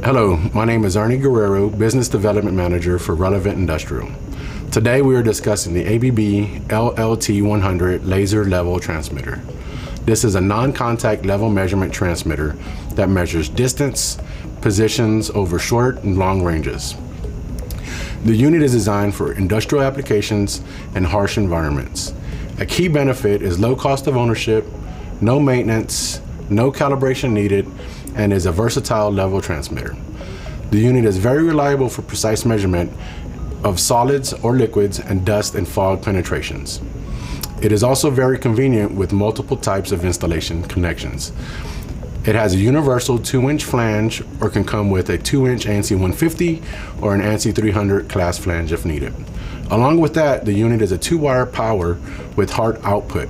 Hello, my name is Ernie Guerrero, Business Development Manager for Relevant Industrial. Today we are discussing the ABB LLT100 Laser Level Transmitter. This is a non-contact level measurement transmitter that measures distance, positions over short and long ranges. The unit is designed for industrial applications and harsh environments. A key benefit is low cost of ownership, no maintenance, no calibration needed, and is a versatile level transmitter. The unit is very reliable for precise measurement of solids or liquids and dust and fog penetrations. It is also very convenient with multiple types of installation connections. It has a universal 2-inch flange or can come with a 2-inch ANSI 150 or an ANSI 300 class flange if needed. Along with that, the unit is a 2-wire power with hard output.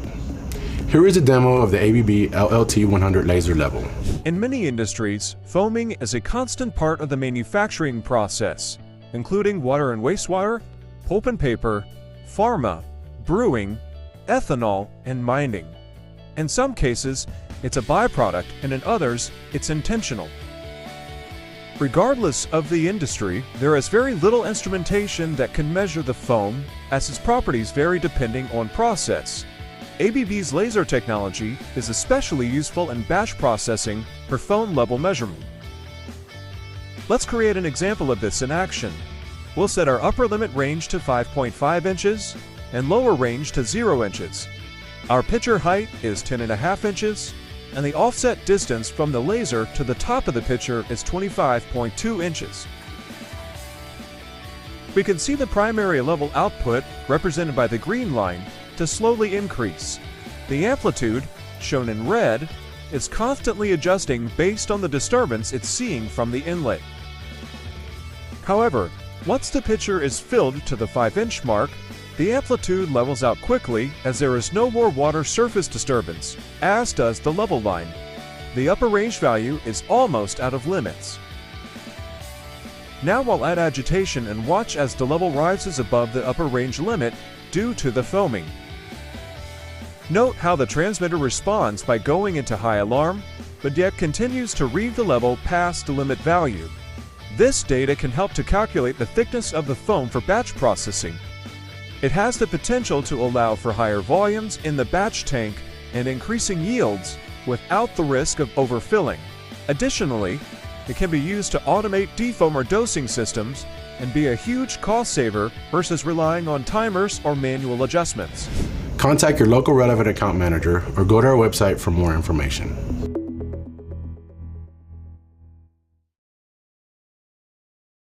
Here is a demo of the ABB LLT100 Laser Level. In many industries, foaming is a constant part of the manufacturing process, including water and wastewater, pulp and paper, pharma, brewing, ethanol, and mining. In some cases, it's a byproduct, and in others, it's intentional. Regardless of the industry, there is very little instrumentation that can measure the foam, as its properties vary depending on process. ABB's laser technology is especially useful in batch processing for foam level measurement. Let's create an example of this in action. We'll set our upper limit range to 5.5 inches and lower range to 0 inches. Our pitcher height is 10.5 inches, and the offset distance from the laser to the top of the pitcher is 25.2 inches. We can see the primary level output, represented by the green line, to slowly increase. The amplitude, shown in red, is constantly adjusting based on the disturbance it's seeing from the inlet. However, once the pitcher is filled to the 5-inch mark, the amplitude levels out quickly as there is no more water surface disturbance, as does the level line. The upper range value is almost out of limits. Now we'll add agitation and watch as the level rises above the upper range limit due to the foaming. Note how the transmitter responds by going into high alarm, but yet continues to read the level past the limit value. This data can help to calculate the thickness of the foam for batch processing. It has the potential to allow for higher volumes in the batch tank and increasing yields without the risk of overfilling. Additionally, it can be used to automate defoamer dosing systems and be a huge cost saver versus relying on timers or manual adjustments. Contact your local relevant account manager or go to our website for more information.